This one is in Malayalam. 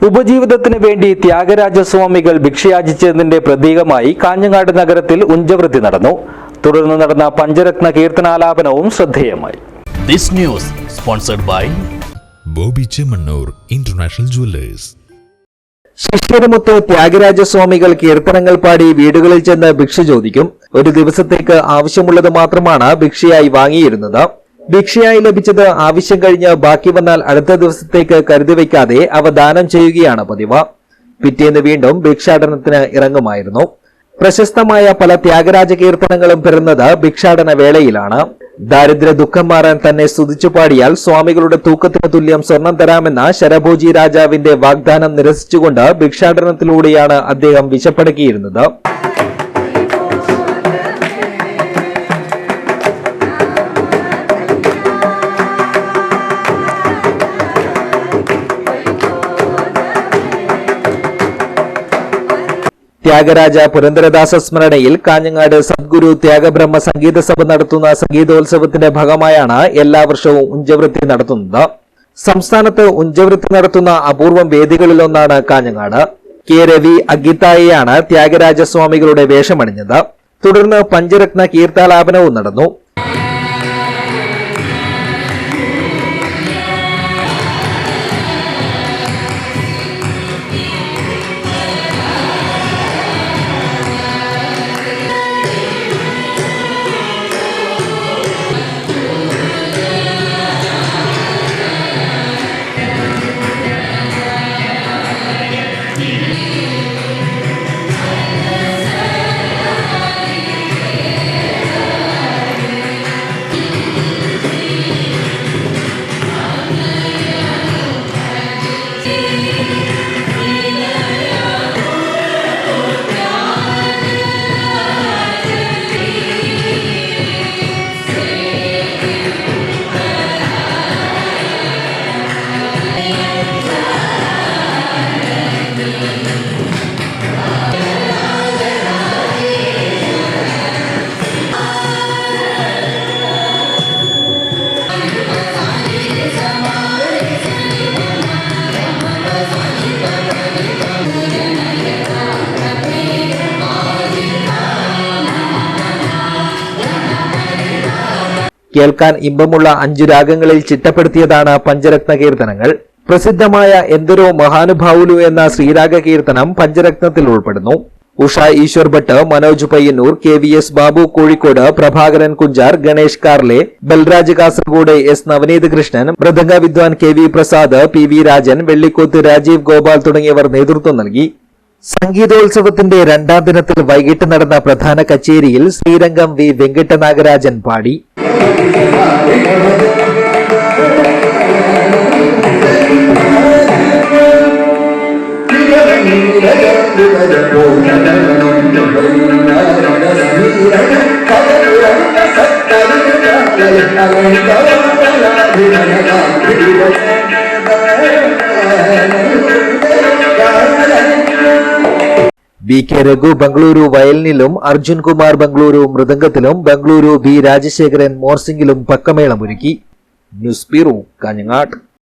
ഉപജീവിതത്തിന് വേണ്ടി ത്യാഗരാജസ്വാമികൾ ഭിക്ഷയാചിച്ചതിന്റെ പ്രതീകമായി കാഞ്ഞങ്ങാട് നഗരത്തിൽ ഉഞ്ചവൃത്തി നടന്നു. തുടർന്ന് നടന്ന പഞ്ചരത്ന കീർത്തനാലാപനവും ശ്രദ്ധേയമായി. This news sponsored by Boby Chemmanur international jewellers. ശിഷ്യരുമൊത്ത് ത്യാഗരാജസ്വാമികൾ കീർത്തനങ്ങൾ പാടി വീടുകളിൽ ചെന്ന് ഭിക്ഷ ചോദിക്കും. ഒരു ദിവസത്തേക്ക് ആവശ്യമുള്ളത് മാത്രമാണ് ഭിക്ഷയായി വാങ്ങിയിരുന്നത്. ഭിക്ഷയായി ലഭിച്ചത് ആവശ്യം കഴിഞ്ഞ് ബാക്കി വന്നാൽ അടുത്ത ദിവസത്തേക്ക് കരുതി വയ്ക്കാതെ അവ ദാനം ചെയ്യുകയാണ് പതിവ്. പിറ്റേന്ന് വീണ്ടും ഭിക്ഷാടനത്തിന് ഇറങ്ങുമായിരുന്നു. പ്രശസ്തമായ പല ത്യാഗരാജ കീർത്തനങ്ങളും പിറന്നത് ഭിക്ഷാടന വേളയിലാണ്. ദാരിദ്ര്യ ദുഃഖം മാറാൻ തന്നെ സ്തുതിച്ചു പാടിയാൽ സ്വാമികളുടെ തൂക്കത്തിന് തുല്യം സ്വർണം തരാമെന്ന ശരഭോജി രാജാവിന്റെ വാഗ്ദാനം നിരസിച്ചുകൊണ്ട് ഭിക്ഷാടനത്തിലൂടെയാണ് അദ്ദേഹം വിശപ്പടക്കിയിരുന്നത്. ത്യാഗരാജ പുരന്ദരദാസ സ്മരണയിൽ കാഞ്ഞങ്ങാട് സദ്ഗുരു ത്യാഗബ്രഹ്മ സംഗീത സഭ നടത്തുന്ന സംഗീതോത്സവത്തിന്റെ ഭാഗമായാണ് എല്ലാ വർഷവും ഉഞ്ചവൃത്തി നടത്തുന്നത്. സംസ്ഥാനത്ത് ഉഞ്ചവൃത്തി നടത്തുന്ന അപൂർവം വേദികളിലൊന്നാണ് കാഞ്ഞങ്ങാട്. കെ രവി അഗിത്തായെയാണ് ത്യാഗരാജസ്വാമികളുടെ വേഷമണിഞ്ഞത്. തുടർന്ന് പഞ്ചരത്ന കീർത്തനാലാപനവും നടന്നു. കേൾക്കാൻ ഇമ്പമുള്ള 5 രാഗങ്ങളിൽ ചിട്ടപ്പെടുത്തിയതാണ് പഞ്ചരത്ന കീർത്തനങ്ങൾ. പ്രസിദ്ധമായ എന്തൊരോ മഹാനുഭാവുലു എന്ന ശ്രീരാഗ കീർത്തനം പഞ്ചരത്നത്തിൽ ഉൾപ്പെടുന്നു. ഉഷ ഈശ്വർ ഭട്ട്, മനോജ് പയ്യന്നൂർ, KVS ബാബു കോഴിക്കോട്, പ്രഭാകരൻ കുഞ്ചാർ, ഗണേഷ് കാർലെ, ബൽരാജ് കാസർഗോഡ്, S നവനീത് കൃഷ്ണൻ, മൃദംഗ വിദ്വാൻ KV പ്രസാദ്, PV രാജൻ, വെള്ളിക്കോത്ത് രാജീവ് ഗോപാൽ തുടങ്ങിയവർ നേതൃത്വം നൽകി. സംഗീതോത്സവത്തിന്റെ 2ാം ദിനത്തിൽ വൈകിട്ട് നടന്ന പ്രധാന കച്ചേരിയിൽ ശ്രീരംഗം V വെങ്കട്ടനാഗരാജൻ പാടി. BK രഘു ബംഗളൂരു വയലിനിലും, അർജുൻ കുമാർ ബംഗളൂരു മൃദംഗത്തിലും, ബംഗളൂരു B രാജശേഖരൻ മോർസിംഗിലും പക്കമേളമൊരുക്കി. News bureau, Kanhangad.